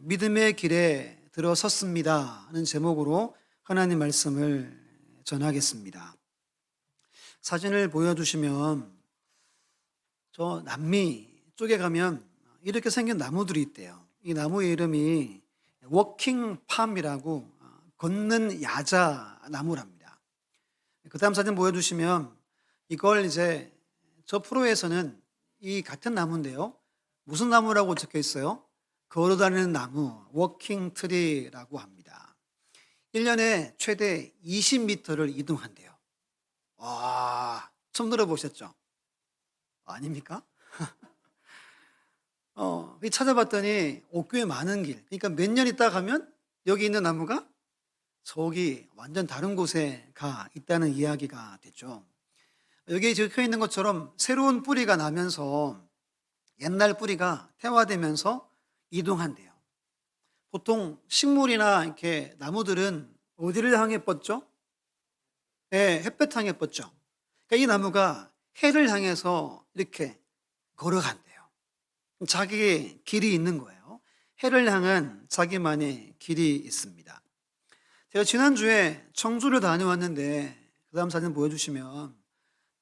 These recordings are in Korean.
믿음의 길에 들어섰습니다 하는 제목으로 하나님 말씀을 전하겠습니다. 사진을 보여주시면 저 남미 쪽에 가면 이렇게 생긴 나무들이 있대요. 이 나무의 이름이 워킹 팜이라고 걷는 야자 나무랍니다. 그 다음 사진 보여주시면 이걸 이제 저 프로에서는 이 같은 나무인데요. 무슨 나무라고 적혀 있어요? 걸어다니는 나무, 워킹 트리라고 합니다. 1년에 최대 20m를 이동한대요. 와, 처음 들어보셨죠? 아닙니까? 찾아봤더니 꽤 많은 길. 그러니까 몇 년 있다 가면 여기 있는 나무가 저기 완전 다른 곳에 가 있다는 이야기가 되죠. 여기에 적혀 있는 것처럼 새로운 뿌리가 나면서 옛날 뿌리가 태화되면서 이동한대요. 보통 식물이나 이렇게 나무들은 어디를 향해 뻗죠? 네, 햇볕 향해 뻗죠. 그러니까 이 나무가 해를 향해서 이렇게 걸어간대요. 자기의 길이 있는 거예요. 해를 향한 자기만의 길이 있습니다. 제가 지난주에 청주를 다녀왔는데 그 다음 사진 보여주시면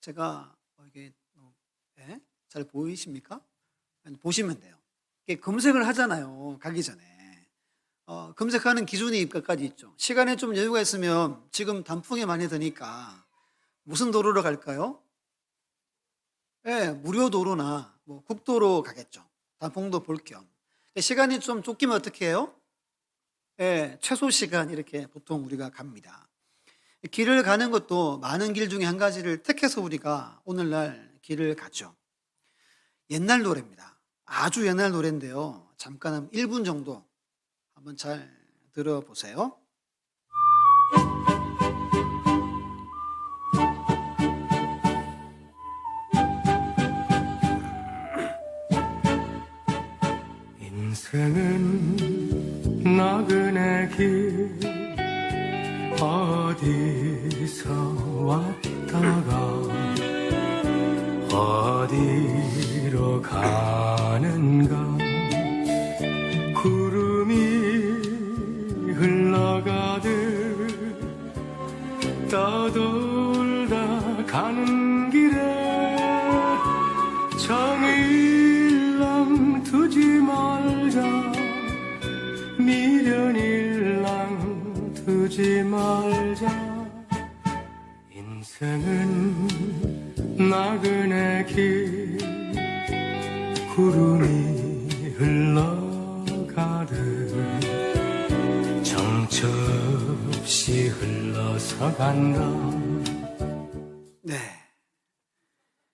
제가 이게 네? 잘 보이십니까? 보시면 돼요. 검색을 하잖아요. 가기 전에. 검색하는 기준이 몇 가지 있죠. 시간에 좀 여유가 있으면 지금 단풍이 많이 드니까 무슨 도로로 갈까요? 네, 무료 도로나 뭐 국도로 가겠죠. 단풍도 볼 겸. 시간이 좀 쫓기면 어떻게 해요? 네, 최소 시간 이렇게 보통 우리가 갑니다. 길을 가는 것도 많은 길 중에 한 가지를 택해서 우리가 오늘날 길을 가죠. 옛날 노래입니다. 아주 옛날 노래인데요. 잠깐 한 1분 정도 한번 잘 들어보세요. 인생은 나그네 길 어디서 왔다가 어디로 가는가 구름이 흘러가듯 떠돌다 가는 길에 정일랑 두지 말자 미련일랑 두지 말자 인생은 나그네 길 구름이 흘러가듯 정처 없이 흘러서 간다. 네.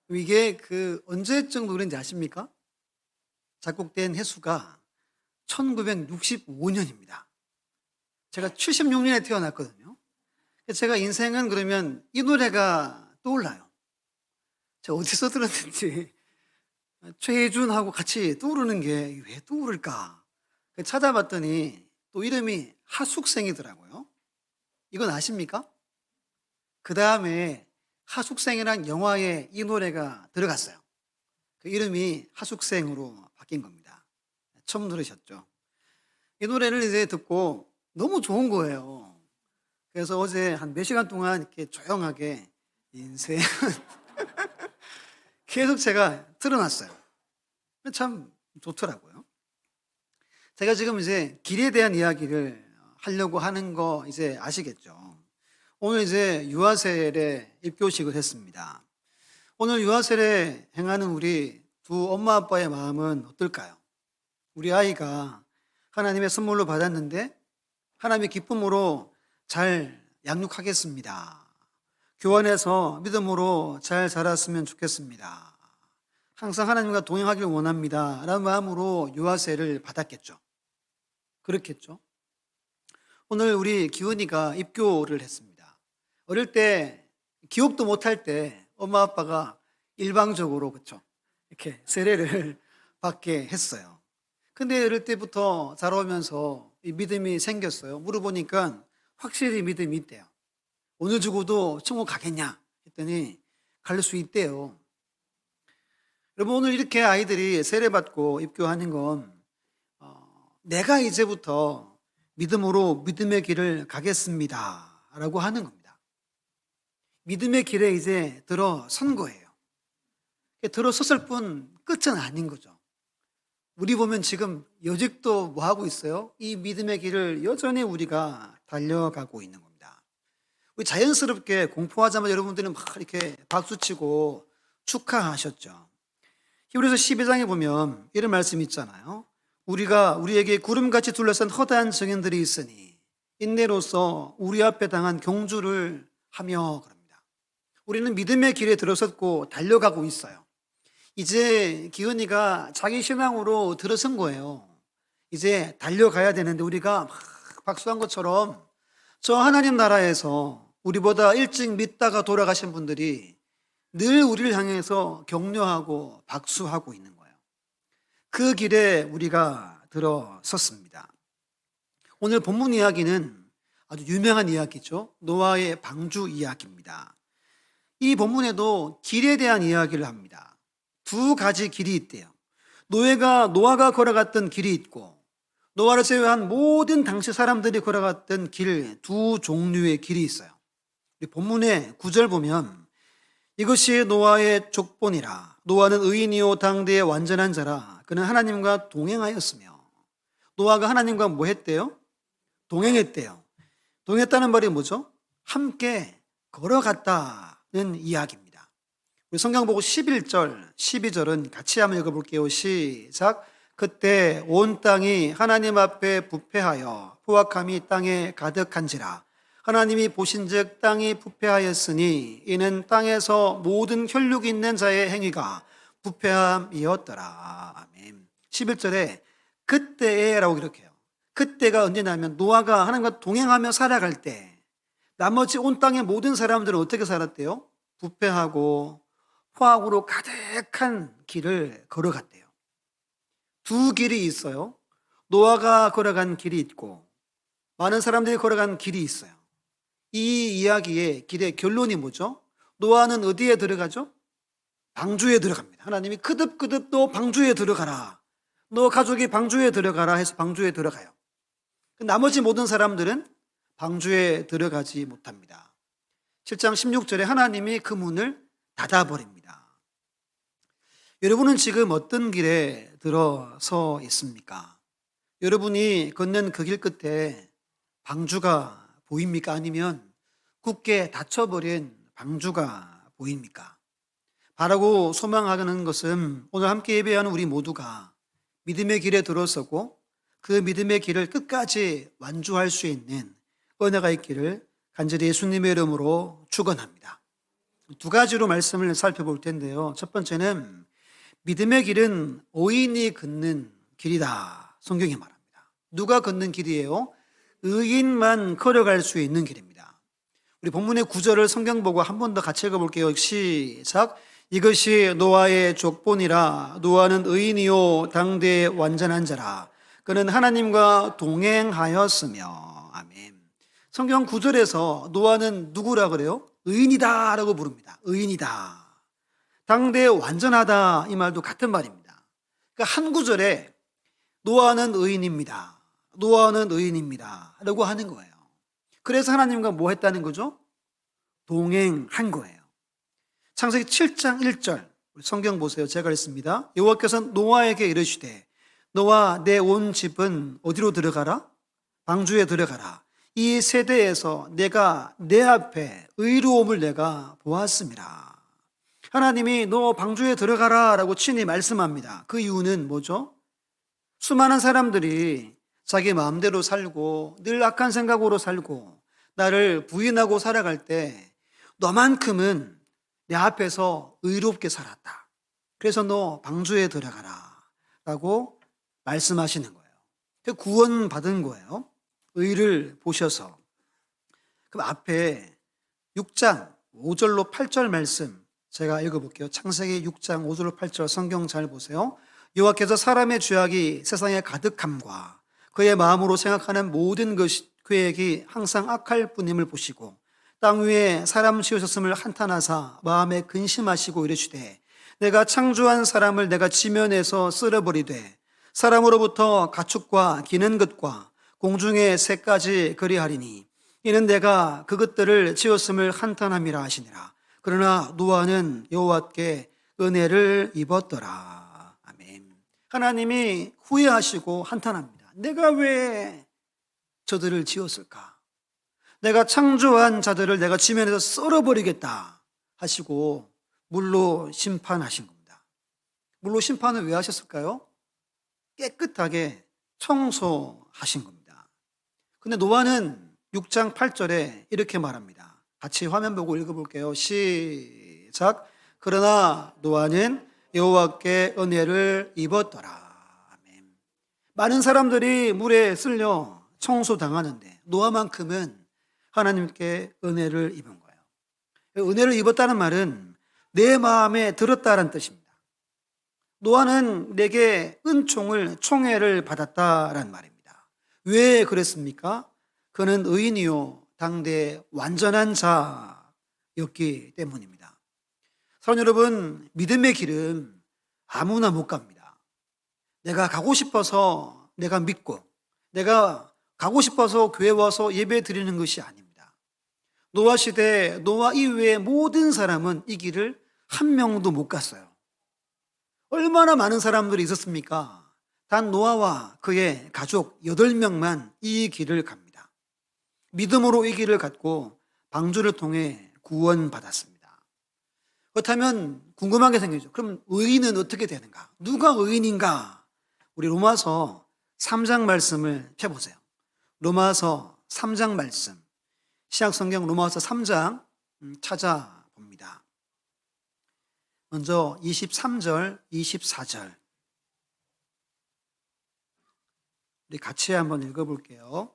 이게 언제쯤 노래인지 아십니까? 작곡된 해수가 1965년입니다. 제가 76년에 태어났거든요. 제가 인생은 그러면 이 노래가 떠올라요. 제가 어디서 들었는지 최혜준하고 같이 떠오르는 게 왜 떠오를까? 찾아봤더니 또 이름이 하숙생이더라고요. 이건 아십니까? 그 다음에 하숙생이란 영화에 이 노래가 들어갔어요. 그 이름이 하숙생으로 바뀐 겁니다. 처음 들으셨죠? 이 노래를 이제 듣고 너무 좋은 거예요. 그래서 어제 한 4시간 동안 이렇게 조용하게 인생은 계속 제가 틀어놨어요. 참 좋더라고요. 제가 지금 이제 길에 대한 이야기를 하려고 하는 거 이제 아시겠죠? 오늘 이제 유아세례 입교식을 했습니다. 오늘 유아세례 행하는 우리 두 엄마 아빠의 마음은 어떨까요? 우리 아이가 하나님의 선물로 받았는데 하나님의 기쁨으로 잘 양육하겠습니다. 교환해서 믿음으로 잘 자랐으면 좋겠습니다. 항상 하나님과 동행하길 원합니다. 라는 마음으로 유아세를 받았겠죠. 그렇겠죠. 오늘 우리 기훈이가 입교를 했습니다. 어릴 때 기억도 못할 때 엄마 아빠가 일방적으로 그렇죠. 이렇게 세례를 받게 했어요. 근데 어릴 때부터 자라오면서 이 믿음이 생겼어요. 물어보니까 확실히 믿음이 있대요. 오늘 죽어도 천국 가겠냐 했더니 갈 수 있대요. 여러분 오늘 이렇게 아이들이 세례받고 입교하는 건 내가 이제부터 믿음으로 믿음의 길을 가겠습니다 라고 하는 겁니다. 믿음의 길에 이제 들어선 거예요. 들어섰을 뿐 끝은 아닌 거죠. 우리 보면 지금 여직도 뭐 하고 있어요? 이 믿음의 길을 여전히 우리가 달려가고 있는 겁니다. 우리 자연스럽게 공포하자마자 여러분들은 막 이렇게 박수치고 축하하셨죠. 히브리서 12장에 보면 이런 말씀이 있잖아요. 우리에게 구름같이 둘러싼 허다한 증인들이 있으니 인내로서 우리 앞에 당한 경주를 하며 그럽니다. 우리는 믿음의 길에 들어섰고 달려가고 있어요. 이제 기은이가 자기 신앙으로 들어선 거예요. 이제 달려가야 되는데 우리가 막 박수한 것처럼 저 하나님 나라에서 우리보다 일찍 믿다가 돌아가신 분들이 늘 우리를 향해서 격려하고 박수하고 있는 거예요. 그 길에 우리가 들어섰습니다. 오늘 본문 이야기는 아주 유명한 이야기죠. 노아의 방주 이야기입니다. 이 본문에도 길에 대한 이야기를 합니다. 두 가지 길이 있대요. 노아가 걸어갔던 길이 있고 노아를 제외한 모든 당시 사람들이 걸어갔던 길, 두 종류의 길이 있어요. 우리 본문의 9절 보면 이것이 노아의 족본이라 노아는 의인이요 당대의 완전한 자라 그는 하나님과 동행하였으며 노아가 하나님과 뭐 했대요? 동행했대요. 동행했다는 말이 뭐죠? 함께 걸어갔다는 이야기입니다. 우리 성경 보고 11절, 12절은 같이 한번 읽어볼게요. 시작. 그때 온 땅이 하나님 앞에 부패하여 포악함이 땅에 가득한지라 하나님이 보신즉 땅이 부패하였으니 이는 땅에서 모든 혈육이 있는 자의 행위가 부패함이었더라. 아멘. 11절에 그때라고 기록해요. 그때가 언제냐면 노아가 하나님과 동행하며 살아갈 때 나머지 온 땅의 모든 사람들은 어떻게 살았대요? 부패하고 포악으로 가득한 길을 걸어갔대요. 두 길이 있어요. 노아가 걸어간 길이 있고 많은 사람들이 걸어간 길이 있어요. 이 이야기의 길의 결론이 뭐죠? 노아는 어디에 들어가죠? 방주에 들어갑니다. 하나님이 그득그득 너 방주에 들어가라. 너 가족이 방주에 들어가라 해서 방주에 들어가요. 나머지 모든 사람들은 방주에 들어가지 못합니다. 7장 16절에 하나님이 그 문을 닫아버립니다. 여러분은 지금 어떤 길에 들어서 있습니까? 여러분이 걷는 그 길 끝에 방주가 보입니까? 아니면 굳게 닫혀버린 방주가 보입니까? 바라고 소망하는 것은 오늘 함께 예배하는 우리 모두가 믿음의 길에 들어서고 그 믿음의 길을 끝까지 완주할 수 있는 은혜가 있기를 간절히 예수님의 이름으로 축원합니다. 두 가지로 말씀을 살펴볼 텐데요. 첫 번째는 믿음의 길은 의인이 걷는 길이다. 성경이 말합니다. 누가 걷는 길이에요? 의인만 걸어갈 수 있는 길입니다. 우리 본문의 9절을 성경 보고 한 번 더 같이 읽어볼게요. 시작. 이것이 노아의 족본이라 노아는 의인이요 당대의 완전한 자라 그는 하나님과 동행하였으며. 아멘. 성경 9절에서 노아는 누구라 그래요? 의인이다 라고 부릅니다. 의인이다. 당대의 완전하다 이 말도 같은 말입니다. 그러니까 한 구절에 노아는 의인입니다. 노아는 의인입니다 라고 하는 거예요. 그래서 하나님과 뭐 했다는 거죠? 동행한 거예요. 창세기 7장 1절 성경 보세요. 제가 읽습니다. 여호와께서 노아에게 이르시되 너와 내 온 집은 어디로 들어가라? 방주에 들어가라. 이 세대에서 내가 내 앞에 의로움을 내가 보았습니다. 하나님이 너 방주에 들어가라 라고 친히 말씀합니다. 그 이유는 뭐죠? 수많은 사람들이 자기 마음대로 살고 늘 악한 생각으로 살고 나를 부인하고 살아갈 때 너만큼은 내 앞에서 의롭게 살았다. 그래서 너 방주에 들어가라 라고 말씀하시는 거예요. 구원받은 거예요. 의를 보셔서. 그럼 앞에 6장 5절로 8절 말씀 제가 읽어볼게요. 창세기 6장 5절로 8절 성경 잘 보세요. 여호와께서 사람의 죄악이 세상에 가득함과 그의 마음으로 생각하는 모든 것이 계획이 항상 악할 뿐임을 보시고 땅 위에 사람 지으셨음을 한탄하사 마음에 근심하시고 이르시되 내가 창조한 사람을 내가 지면에서 쓸어버리되 사람으로부터 가축과 기는 것과 공중의 새까지 그리하리니 이는 내가 그것들을 지었음을 한탄함이라 하시니라. 그러나 노아는 여호와께 은혜를 입었더라. 아멘. 하나님이 후회하시고 한탄합니다. 내가 왜 저들을 지었을까? 내가 창조한 자들을 내가 지면에서 썰어버리겠다 하시고 물로 심판하신 겁니다. 물로 심판을 왜 하셨을까요? 깨끗하게 청소하신 겁니다. 근데 노아는 6장 8절에 이렇게 말합니다. 같이 화면 보고 읽어볼게요. 시작. 그러나 노아는 여호와께 은혜를 입었더라. 아멘. 많은 사람들이 물에 쓸려 청소당하는데 노아만큼은 하나님께 은혜를 입은 거예요. 은혜를 입었다는 말은 내 마음에 들었다는 뜻입니다. 노아는 내게 은총을, 총애를 받았다라는 말입니다. 왜 그랬습니까? 그는 의인이요 당대 완전한 자였기 때문입니다. 사랑하는 여러분, 믿음의 길은 아무나 못 갑니다. 내가 가고 싶어서 내가 믿고 내가 가고 싶어서 교회 와서 예배 드리는 것이 아닙니다. 노아 시대 노아 이후의 모든 사람은 이 길을 한 명도 못 갔어요. 얼마나 많은 사람들이 있었습니까? 단 노아와 그의 가족 8명만 이 길을 갑니다. 믿음으로 이 길을 갖고 방주를 통해 구원받았습니다. 그렇다면 궁금한 게 생기죠. 그럼 의인은 어떻게 되는가? 누가 의인인가? 우리 로마서 3장 말씀을 펴보세요. 로마서 3장 말씀, 신약성경 로마서 3장 찾아봅니다. 먼저 23절, 24절 우리 같이 한번 읽어볼게요.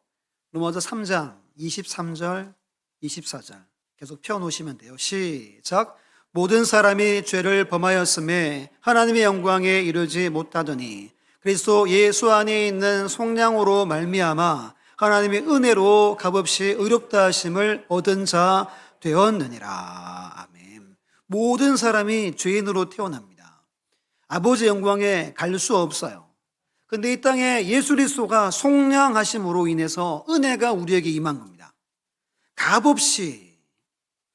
로마서 3장 23절, 24절 계속 펴놓으시면 돼요. 시작. 모든 사람이 죄를 범하였음에 하나님의 영광에 이르지 못하더니 그리스도 예수 안에 있는 속량으로 말미암아 하나님의 은혜로 값없이 의롭다 하심을 얻은 자 되었느니라. 아멘. 모든 사람이 죄인으로 태어납니다. 아버지 영광에 갈 수 없어요. 근데 이 땅에 예수 그리스도가 속량하심으로 인해서 은혜가 우리에게 임한 겁니다. 값없이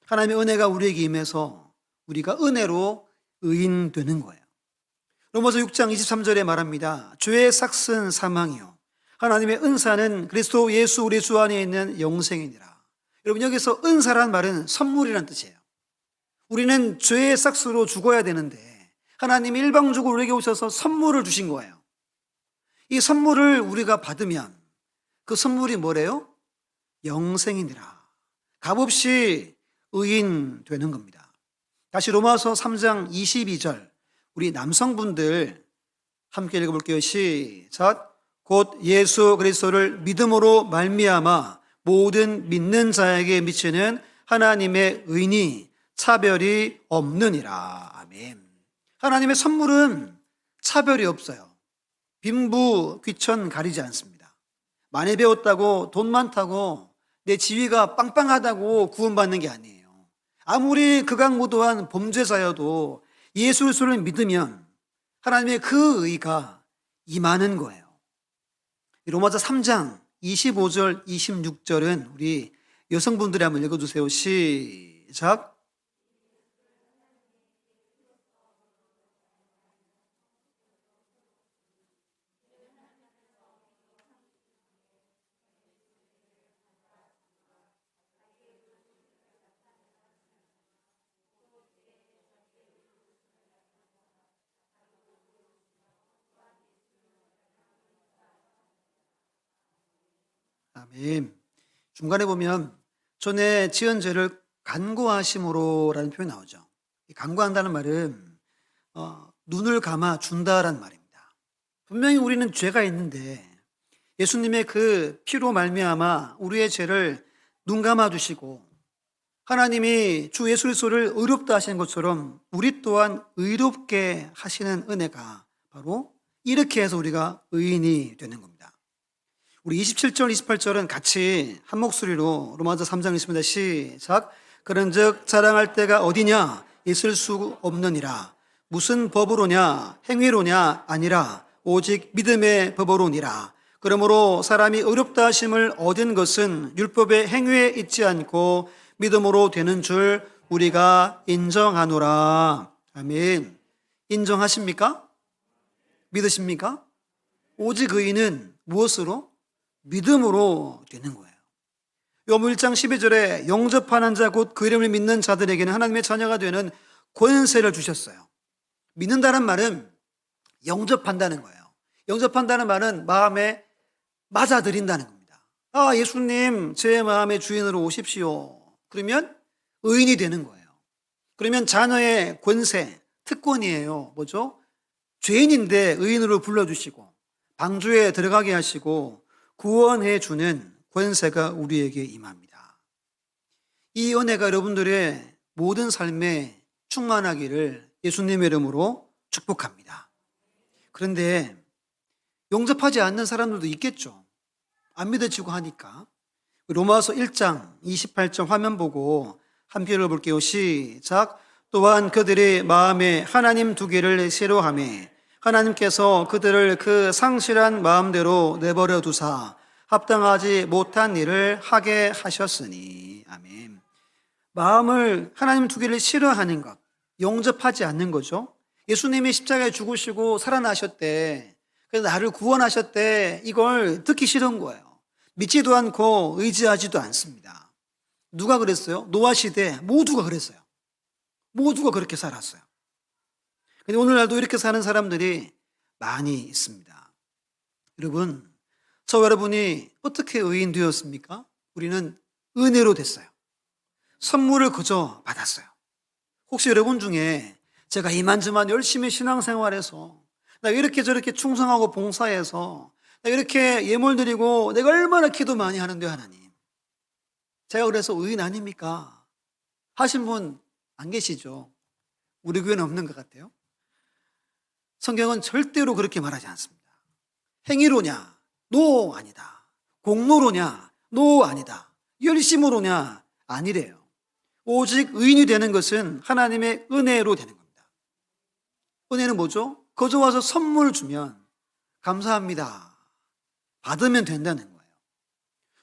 하나님의 은혜가 우리에게 임해서 우리가 은혜로 의인되는 거예요. 로마서 6장 23절에 말합니다. 죄의 삭은 사망이요 하나님의 은사는 그리스도 예수 우리 주 안에 있는 영생이니라. 여러분, 여기서 은사란 말은 선물이란 뜻이에요. 우리는 죄의 삭스로 죽어야 되는데 하나님이 일방적으로 우리에게 오셔서 선물을 주신 거예요. 이 선물을 우리가 받으면 그 선물이 뭐래요? 영생이니라. 값없이 의인 되는 겁니다. 다시 로마서 3장 22절 우리 남성분들 함께 읽어볼게요. 시작. 곧 예수 그리스도를 믿음으로 말미암아 모든 믿는 자에게 미치는 하나님의 의인이 차별이 없느니라. 아멘. 하나님의 선물은 차별이 없어요. 빈부 귀천 가리지 않습니다. 많이 배웠다고 돈 많다고 내 지위가 빵빵하다고 구원받는 게 아니에요. 아무리 극악무도한 범죄자여도 예수 그리스도를 믿으면 하나님의 그 의가 임하는 거예요. 로마서 3장 25절 26절은 우리 여성분들이 한번 읽어주세요. 시작. 아멘. 중간에 보면 전에 지은 죄를 간구하심으로라는 표현이 나오죠. 이 간구한다는 말은 눈을 감아 준다라는 말입니다. 분명히 우리는 죄가 있는데 예수님의 그 피로 말미암아 우리의 죄를 눈 감아 주시고 하나님이 주 예수 그리스도를 의롭다 하시는 것처럼 우리 또한 의롭게 하시는 은혜가 바로 이렇게 해서 우리가 의인이 되는 겁니다. 우리 27절, 28절은 같이 한 목소리로 로마서 3장 읽습니다. 시작. 그런즉 자랑할 때가 어디냐? 있을 수 없느니라. 무슨 법으로냐? 행위로냐? 아니라 오직 믿음의 법으로니라. 그러므로 사람이 의롭다 하심을 얻은 것은 율법의 행위에 있지 않고 믿음으로 되는 줄 우리가 인정하노라. 아멘. 인정하십니까? 믿으십니까? 오직 의인은 무엇으로? 믿음으로 되는 거예요. 요한복음 1장 12절에 영접하는 자 곧 그 이름을 믿는 자들에게는 하나님의 자녀가 되는 권세를 주셨어요. 믿는다는 말은 영접한다는 거예요. 영접한다는 말은 마음에 맞아들인다는 겁니다. 아, 예수님 제 마음의 주인으로 오십시오. 그러면 의인이 되는 거예요. 그러면 자녀의 권세, 특권이에요. 뭐죠? 죄인인데 의인으로 불러주시고 방주에 들어가게 하시고 구원해 주는 권세가 우리에게 임합니다. 이 은혜가 여러분들의 모든 삶에 충만하기를 예수님의 이름으로 축복합니다. 그런데 용접하지 않는 사람들도 있겠죠. 안 믿어지고 하니까. 로마서 1장 28절 화면 보고 함께 읽어볼게요. 시작. 또한 그들의 마음에 하나님 두기를 싫어하며 하나님께서 그들을 그 상실한 마음대로 내버려 두사 합당하지 못한 일을 하게 하셨으니. 아멘. 마음을 하나님 두기를 싫어하는 것, 용접하지 않는 거죠. 예수님이 십자가에 죽으시고 살아나셨대. 그래서 나를 구원하셨대. 이걸 듣기 싫은 거예요. 믿지도 않고 의지하지도 않습니다. 누가 그랬어요? 노아 시대 모두가 그랬어요. 모두가 그렇게 살았어요. 근데 오늘날도 이렇게 사는 사람들이 많이 있습니다. 여러분, 저와 여러분이 어떻게 의인 되었습니까? 우리는 은혜로 됐어요. 선물을 그저 받았어요. 혹시 여러분 중에 제가 이만저만 열심히 신앙생활해서 나 이렇게 저렇게 충성하고 봉사해서 나 이렇게 예물 드리고 내가 얼마나 기도 많이 하는데 하나님, 제가 그래서 의인 아닙니까? 하신 분 안 계시죠? 우리 교회는 없는 것 같아요. 성경은 절대로 그렇게 말하지 않습니다. 행위로냐? 노, 아니다. 공로로냐? 노, 아니다. 열심으로냐? 아니래요. 오직 의인이 되는 것은 하나님의 은혜로 되는 겁니다. 은혜는 뭐죠? 거저 와서 선물을 주면 감사합니다. 받으면 된다는 거예요.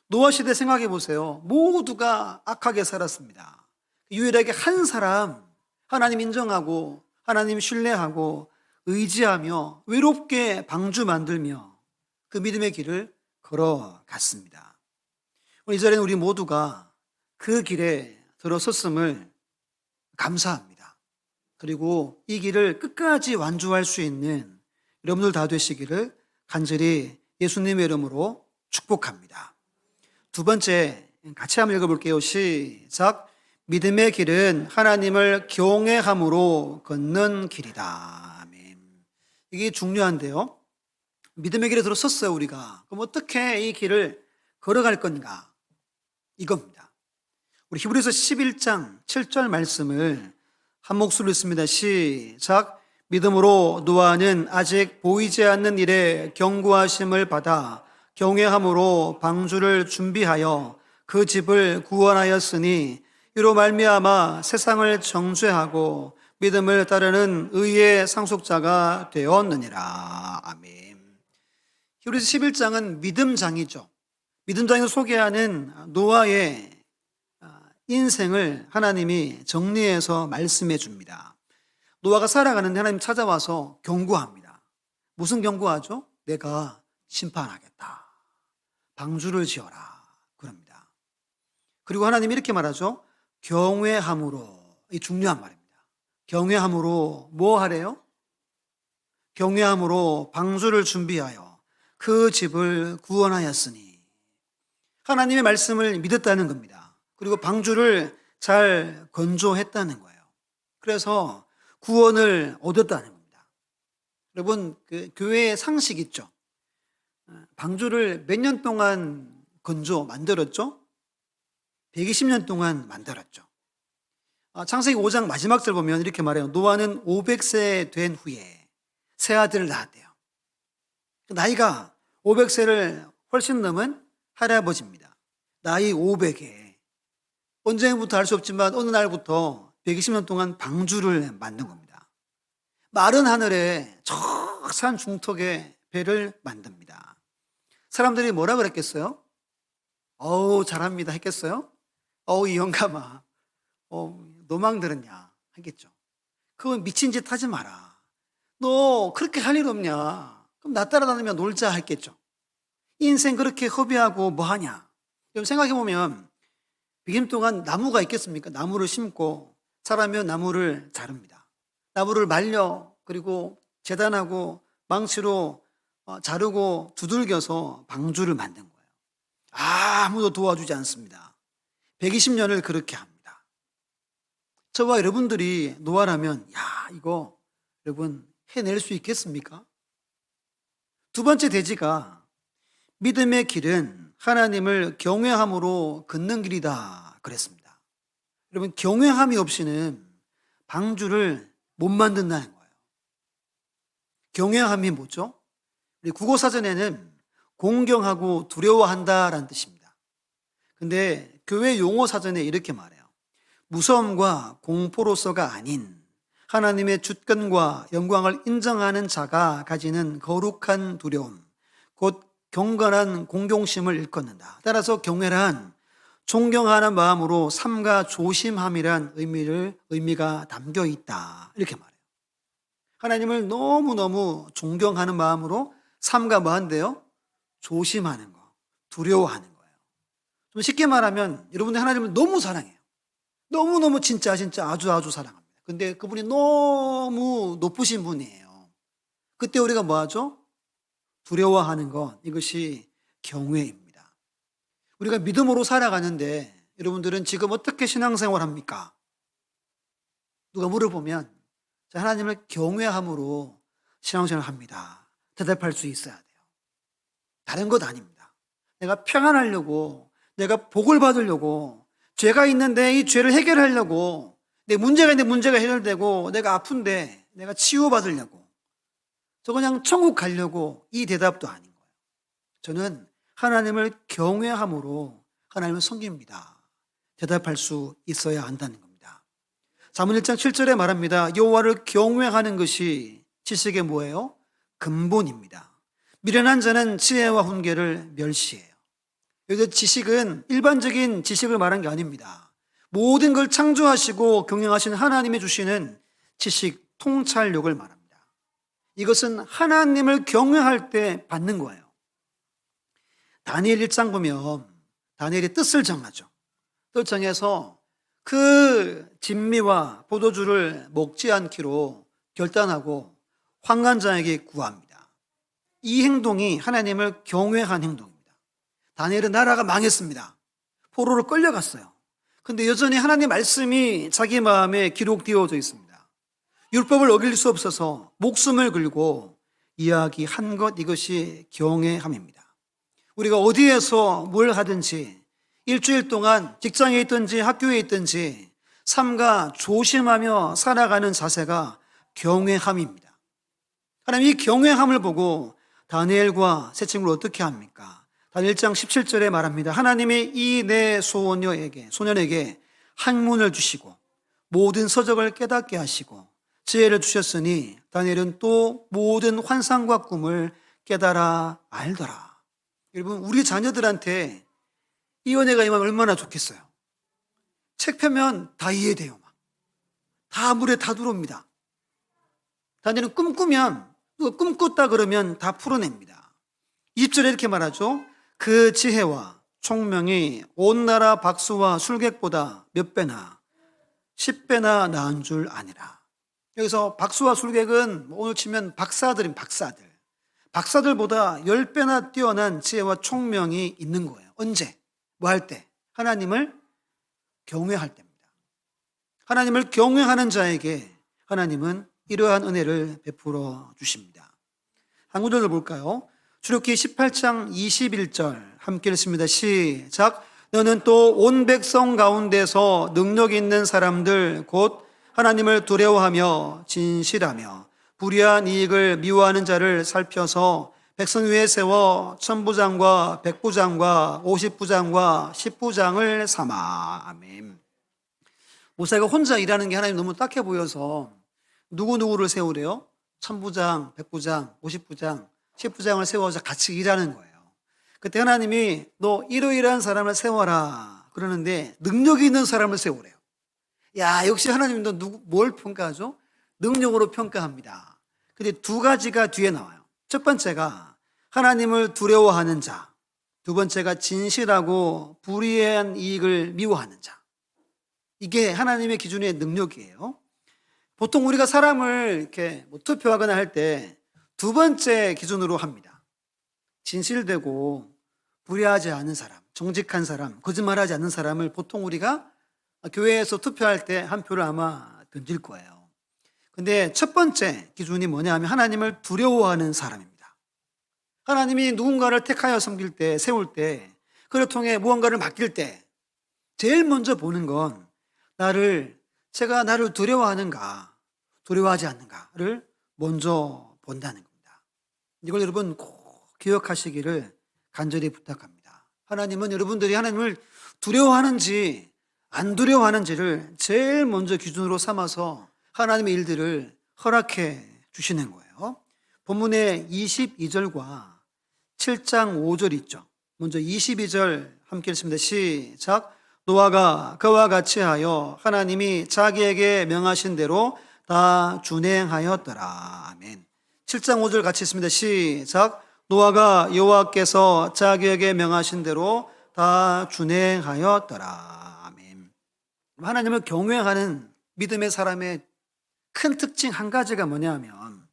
노아 시대 생각해 보세요. 모두가 악하게 살았습니다. 유일하게 한 사람 하나님 인정하고 하나님 신뢰하고 의지하며 외롭게 방주 만들며 그 믿음의 길을 걸어갔습니다. 이 자리는 우리 모두가 그 길에 들어섰음을 감사합니다. 그리고 이 길을 끝까지 완주할 수 있는 여러분들 다 되시기를 간절히 예수님의 이름으로 축복합니다. 두 번째 같이 한번 읽어볼게요. 시작. 믿음의 길은 하나님을 경외함으로 걷는 길이다. 아멘. 이게 중요한데요. 믿음의 길에 들어섰어요, 우리가. 그럼 어떻게 이 길을 걸어갈 건가? 이겁니다. 우리 히브리서 11장 7절 말씀을 한 목소리로 읽습니다. 시작. 믿음으로 노아는 아직 보이지 않는 일에 경고하심을 받아 경외함으로 방주를 준비하여 그 집을 구원하였으니 이로 말미암아 세상을 정죄하고 믿음을 따르는 의의 상속자가 되었느니라. 아멘. 히브리서 11장은 믿음장이죠. 믿음장에서 소개하는 노아의 인생을 하나님이 정리해서 말씀해 줍니다. 노아가 살아가는데 하나님 찾아와서 경고합니다. 무슨 경고하죠? 내가 심판하겠다. 방주를 지어라. 그럽니다. 그리고 하나님이 이렇게 말하죠. 경외함으로, 이 중요한 말입니다. 경외함으로 뭐 하래요? 경외함으로 방주를 준비하여 그 집을 구원하였으니. 하나님의 말씀을 믿었다는 겁니다. 그리고 방주를 잘 건조했다는 거예요. 그래서 구원을 얻었다는 겁니다. 여러분, 그 교회의 상식 있죠? 방주를 몇 년 동안 건조 만들었죠? 120년 동안 만들었죠. 창세기 5장 마지막 절 보면 이렇게 말해요. 노아는 500세 된 후에 세 아들을 낳았대요. 나이가 500세를 훨씬 넘은 할아버지입니다. 나이 500에 언제부터 알 수 없지만 어느 날부터 120년 동안 방주를 만든 겁니다. 마른 하늘에 저 산 중턱에 배를 만듭니다. 사람들이 뭐라 그랬겠어요? 어우, 잘합니다 했겠어요? 어우, 이 영감아, 노망 들었냐 하겠죠. 그거 미친 짓 하지 마라. 너 그렇게 할 일 없냐? 그럼 나 따라다니며 놀자 했겠죠. 인생 그렇게 허비하고 뭐 하냐? 여러분 생각해보면 100년 동안 나무가 있겠습니까? 나무를 심고 자라면 나무를 자릅니다. 나무를 말려 그리고 재단하고 망치로 자르고 두들겨서 방주를 만든 거예요. 아무도 도와주지 않습니다. 120년을 그렇게 합니다. 저와 여러분들이 노아라면 이거 여러분 해낼 수 있겠습니까? 두 번째 대지가 믿음의 길은 하나님을 경외함으로 걷는 길이다 그랬습니다. 여러분 경외함이 없이는 방주를 못 만든다는 거예요. 경외함이 뭐죠? 우리 국어사전에는 공경하고 두려워한다라는 뜻입니다. 근데 교회 용어 사전에 이렇게 말해요. 무서움과 공포로서가 아닌 하나님의 주권과 영광을 인정하는 자가 가지는 거룩한 두려움, 곧 경건한 공경심을 일컫는다. 따라서 경외란 존경하는 마음으로 삼가 조심함이란 의미가 담겨 있다. 이렇게 말해요. 하나님을 너무너무 존경하는 마음으로 삼가 뭐 한대요? 조심하는 거, 두려워하는 거예요. 좀 쉽게 말하면 여러분들 하나님을 너무 사랑해요. 너무너무 진짜 아주 사랑합니다. 근데 그분이 너무 높으신 분이에요. 그때 우리가 뭐 하죠? 두려워하는 것, 이것이 경외입니다. 우리가 믿음으로 살아가는데 여러분들은 지금 어떻게 신앙생활 합니까? 누가 물어보면 하나님을 경외함으로 신앙생활 합니다. 대답할 수 있어야 돼요. 다른 것 아닙니다. 내가 평안하려고, 내가 복을 받으려고, 죄가 있는데 이 죄를 해결하려고, 내 문제가 있는데 문제가 해결되고, 내가 아픈데 내가 치유받으려고, 저 그냥 천국 가려고, 이 대답도 아닌 거예요. 저는 하나님을 경외함으로 하나님을 섬깁니다. 대답할 수 있어야 한다는 겁니다. 잠언 1장 7절에 말합니다. 여호와를 경외하는 것이 지식의 뭐예요? 근본입니다. 미련한 자는 지혜와 훈계를 멸시해요. 여기서 지식은 일반적인 지식을 말한 게 아닙니다. 모든 걸 창조하시고 경영하신 하나님이 주시는 지식, 통찰력을 말합니다. 이것은 하나님을 경외할 때 받는 거예요. 다니엘 1장 보면 다니엘이 뜻을 정하죠. 뜻 정해서 그 진미와 포도주를 먹지 않기로 결단하고 환관자에게 구합니다. 이 행동이 하나님을 경외한 행동입니다. 다니엘은 나라가 망했습니다. 포로로 끌려갔어요. 근데 여전히 하나님의 말씀이 자기 마음에 기록되어져 있습니다. 율법을 어길 수 없어서 목숨을 걸고 이야기한 것, 이것이 경외함입니다. 우리가 어디에서 뭘 하든지 일주일 동안 직장에 있든지 학교에 있든지 삼가 조심하며 살아가는 자세가 경외함입니다. 하나님 이 경외함을 보고 다니엘과 세 친구를 어떻게 합니까? 다니엘 1장 17절에 말합니다. 하나님이 이 내 소년에게 학문을 주시고 모든 서적을 깨닫게 하시고 지혜를 주셨으니 다니엘은 또 모든 환상과 꿈을 깨달아 알더라. 여러분 우리 자녀들한테 이 은혜가 임하면 얼마나 좋겠어요. 책 펴면 다 이해돼요. 다 물에 다 들어옵니다. 다니엘은 꿈꾸면 누가 꿈 꿨다 그러면 다 풀어냅니다. 20절에 이렇게 말하죠. 그 지혜와 총명이 온 나라 박수와 술객보다 몇 배나 10배나 나은 줄 아니라. 여기서 박수와 술객은 오늘 치면 박사들입니다. 박사들보다 10배나 뛰어난 지혜와 총명이 있는 거예요. 언제? 뭐 할 때? 하나님을 경외할 때입니다. 하나님을 경외하는 자에게 하나님은 이러한 은혜를 베풀어 주십니다. 한 구절을 볼까요? 출애굽기 18장 21절 함께 읽습니다. 시작. 너는 또 온 백성 가운데서 능력 있는 사람들 곧 하나님을 두려워하며 진실하며 불의한 이익을 미워하는 자를 살펴서 백성 위에 세워 천부장과 백부장과 50부장과 10부장을 삼아. 아멘. 모세가 혼자 일하는 게 하나님 너무 딱해 보여서 누구누구를 세우래요? 천부장, 백부장, 50부장, 10부장을 세워서 같이 일하는 거예요. 그때 하나님이 너 이러이러한 사람을 세워라 그러는데 능력이 있는 사람을 세우래요. 야, 역시 하나님 너 뭘 평가하죠? 능력으로 평가합니다. 근데 두 가지가 뒤에 나와요. 첫 번째가 하나님을 두려워하는 자, 두 번째가 진실하고 불의한 이익을 미워하는 자. 이게 하나님의 기준의 능력이에요. 보통 우리가 사람을 이렇게 투표하거나 할 때 두 번째 기준으로 합니다. 진실되고 불의하지 않은 사람, 정직한 사람, 거짓말하지 않는 사람을 보통 우리가 교회에서 투표할 때 한 표를 아마 던질 거예요. 근데 첫 번째 기준이 뭐냐 하면 하나님을 두려워하는 사람입니다. 하나님이 누군가를 택하여 섬길 때, 세울 때, 그를 통해 무언가를 맡길 때 제일 먼저 보는 건 제가 나를 두려워하는가, 두려워하지 않는가를 먼저 본다는 겁니다. 이걸 여러분 꼭 기억하시기를 간절히 부탁합니다. 하나님은 여러분들이 하나님을 두려워하는지 안 두려워하는지를 제일 먼저 기준으로 삼아서 하나님의 일들을 허락해 주시는 거예요. 본문의 22절과 7장 5절 있죠. 먼저 22절 함께 읽습니다. 시작. 노아가 그와 같이 하여 하나님이 자기에게 명하신 대로 다 준행하였더라. 아멘. 7장 5절 같이 읽습니다. 시작. 노아가 여호와께서 자기에게 명하신 대로 다 준행하였더라. 아멘. 하나님을 경외하는 믿음의 사람의 큰 특징 한 가지가 뭐냐면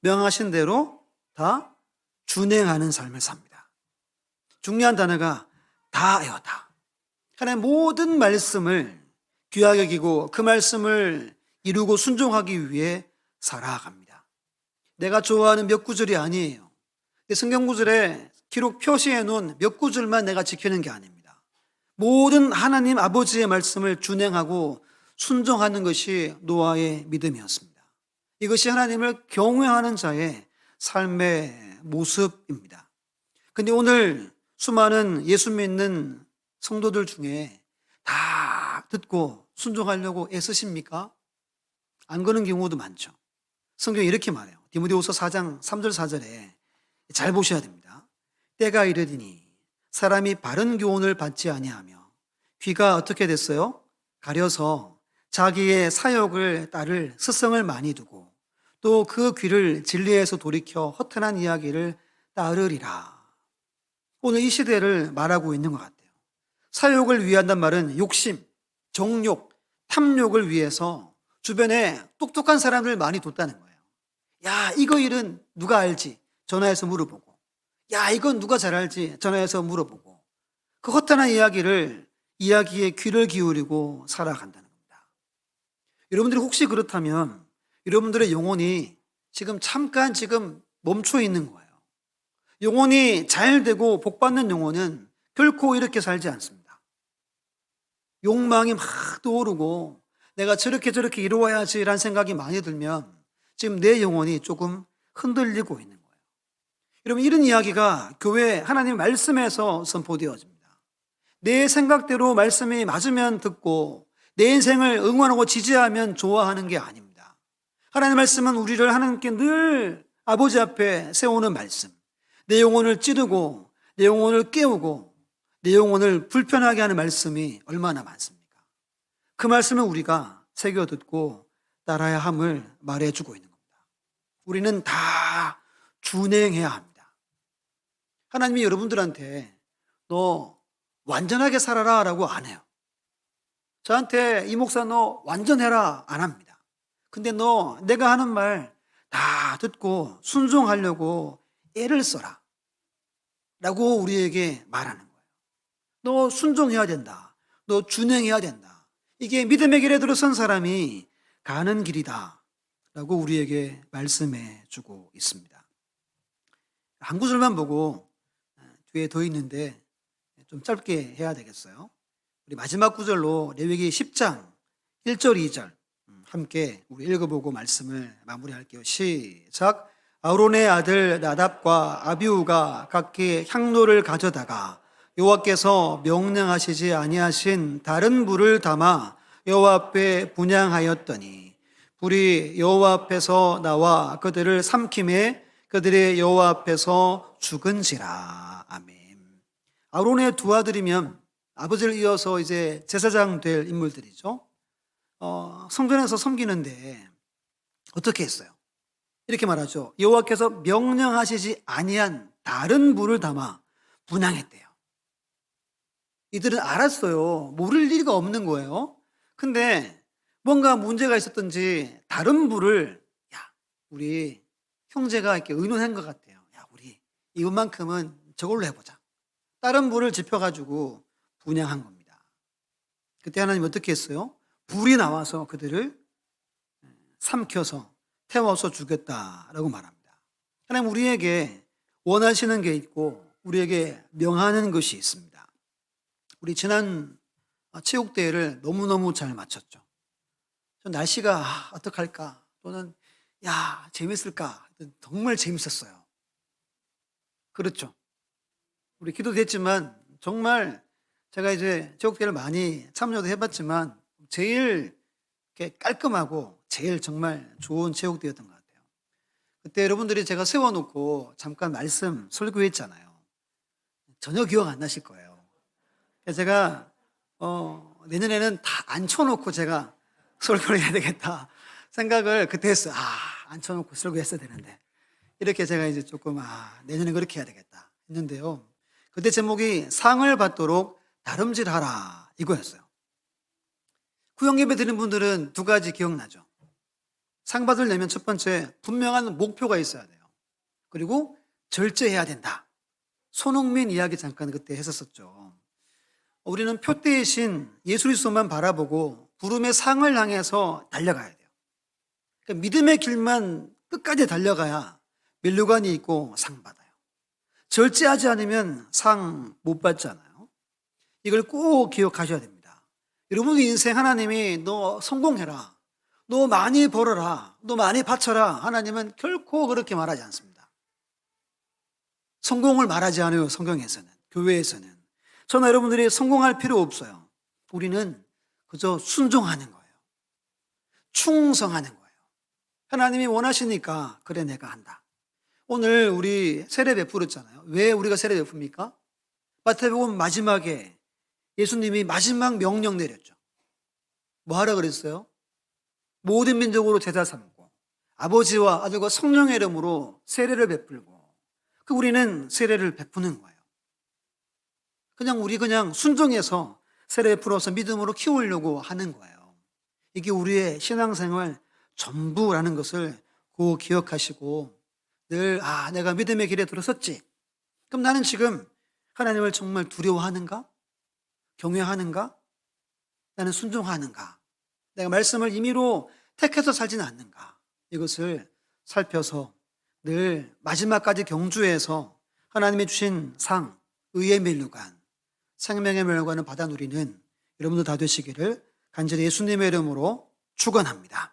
명하신 대로 다 준행하는 삶을 삽니다. 중요한 단어가 다예요. 다. 하나님 모든 말씀을 귀하게 여기고 그 말씀을 이루고 순종하기 위해 살아갑니다. 내가 좋아하는 몇 구절이 아니에요. 성경 구절에 기록 표시해 놓은 몇 구절만 내가 지키는 게 아닙니다. 모든 하나님 아버지의 말씀을 준행하고 순종하는 것이 노아의 믿음이었습니다. 이것이 하나님을 경외하는 자의 삶의 모습입니다. 근데 오늘 수많은 예수 믿는 성도들 중에 다 듣고 순종하려고 애쓰십니까? 안 그런 경우도 많죠. 성경이 이렇게 말해요. 디모데후서 4장 3절 4절에 잘 보셔야 됩니다. 때가 이르리니 사람이 바른 교훈을 받지 아니하며 귀가 어떻게 됐어요? 가려서 자기의 사욕을 따를 스성을 많이 두고 또 그 귀를 진리에서 돌이켜 허탄한 이야기를 따르리라. 오늘 이 시대를 말하고 있는 것 같아요. 사욕을 위한단 말은 욕심, 정욕, 탐욕을 위해서 주변에 똑똑한 사람들 많이 뒀다는 거예요. 야, 이거 일은 누가 알지? 전화해서 물어보고. 야, 이건 누가 잘 알지? 전화해서 물어보고. 그 허탄한 이야기에 귀를 기울이고 살아간다는 겁니다. 여러분들이 혹시 그렇다면 여러분들의 영혼이 잠깐 멈춰 있는 거예요. 영혼이 잘 되고 복받는 영혼은 결코 이렇게 살지 않습니다. 욕망이 막 떠오르고 내가 저렇게 이루어야지라는 생각이 많이 들면 지금 내 영혼이 조금 흔들리고 있는 거예요. 여러분, 이런 이야기가 교회 하나님 말씀에서 선포되어집니다. 내 생각대로 말씀이 맞으면 듣고 내 인생을 응원하고 지지하면 좋아하는 게 아닙니다. 하나님 말씀은 우리를 하나님께 늘 아버지 앞에 세우는 말씀. 내 영혼을 찌르고 내 영혼을 깨우고 내 영혼을 불편하게 하는 말씀이 얼마나 많습니까? 그 말씀을 우리가 새겨 듣고 따라야 함을 말해주고 있는 겁니다. 우리는 다 준행해야 합니다. 하나님이 여러분들한테 너 완전하게 살아라 라고 안 해요. 저한테 이 목사 너 완전해라 안 합니다. 근데 너 내가 하는 말 다 듣고 순종하려고 애를 써라 라고 우리에게 말하는 거예요. 너 순종해야 된다. 너 준행해야 된다. 이게 믿음의 길에 들어선 사람이 가는 길이다 라고 우리에게 말씀해 주고 있습니다. 한 구절만 보고 뒤에 더 있는데 좀 짧게 해야 되겠어요. 우리 마지막 구절로 레위기 10장 1절 2절 함께 우리 읽어보고 말씀을 마무리할게요. 시작. 아론의 아들 나답과 아비후가 각기 향로를 가져다가 여호와께서 명령하시지 아니하신 다른 불을 담아 여호와 앞에 분향하였더니 불이 여호와 앞에서 나와 그들을 삼킴에 그들의 여호와 앞에서 죽은지라. 아멘. 아론의 두 아들이면 아버지를 이어서 이제 제사장 될 인물들이죠. 성전에서 섬기는데 어떻게 했어요? 이렇게 말하죠. 여호와께서 명령하시지 아니한 다른 불을 담아 분향했대요. 이들은 알았어요. 모를 리가 없는 거예요. 근데 뭔가 문제가 있었던지 다른 불을, 우리 형제가 이렇게 의논한 것 같아요. 우리 이것만큼은 저걸로 해보자. 다른 불을 지펴가지고 분향한 겁니다. 그때 하나님 어떻게 했어요? 불이 나와서 그들을 삼켜서 태워서 죽였다라고 말합니다. 하나님 우리에게 원하시는 게 있고 우리에게 명하는 것이 있습니다. 우리 지난 체육대회를 너무너무 잘 마쳤죠. 날씨가 어떡할까 또는 재밌을까, 정말 재밌었어요. 그렇죠. 우리 기도도 했지만 정말 제가 이제 체육대회를 많이 참여도 해봤지만 제일 이렇게 깔끔하고 제일 정말 좋은 체육대회였던 것 같아요. 그때 여러분들이 제가 세워놓고 잠깐 말씀 설교했잖아요. 전혀 기억 안 나실 거예요. 그래서 제가 내년에는 다 앉혀놓고 제가 설교를 해야 되겠다 생각을 그때 했어요. 앉혀놓고 설교했어야 되는데 이렇게 제가 이제 조금 내년에 그렇게 해야 되겠다 했는데요. 그때 제목이 상을 받도록 다름질하라 이거였어요. 구역예배 드리는 분들은 두 가지 기억나죠. 상 받으려면 첫 번째 분명한 목표가 있어야 돼요. 그리고 절제해야 된다. 손흥민 이야기 잠깐 그때 했었었죠. 우리는 표대의 신 예수 그리스도만 바라보고 부름의 상을 향해서 달려가야 돼요. 그러니까 믿음의 길만 끝까지 달려가야 면류관이 있고 상 받아요. 절제하지 않으면 상 못 받잖아요. 이걸 꼭 기억하셔야 됩니다. 여러분 인생 하나님이 너 성공해라, 너 많이 벌어라, 너 많이 바쳐라, 하나님은 결코 그렇게 말하지 않습니다. 성공을 말하지 않아요. 성경에서는, 교회에서는. 저는 여러분들이 성공할 필요 없어요. 우리는 그저 순종하는 거예요. 충성하는 거예요. 하나님이 원하시니까 그래 내가 한다. 오늘 우리 세례 베풀었잖아요. 왜 우리가 세례 베풉니까? 마태복음 마지막에 예수님이 마지막 명령 내렸죠. 뭐 하라 그랬어요? 모든 민족으로 제자 삼고 아버지와 아들과 성령의 이름으로 세례를 베풀고, 우리는 세례를 베푸는 거예요. 그냥 순종해서 세례 베풀어서 믿음으로 키우려고 하는 거예요. 이게 우리의 신앙생활 전부라는 것을 꼭 기억하시고 늘 내가 믿음의 길에 들어섰지. 그럼 나는 지금 하나님을 정말 두려워하는가? 경외하는가? 나는 순종하는가? 내가 말씀을 임의로 택해서 살지는 않는가? 이것을 살펴서 늘 마지막까지 경주해서 하나님이 주신 상, 의의 면류관, 생명의 면류관을 받아 누리는 여러분들 다 되시기를 간절히 예수님의 이름으로 축원합니다.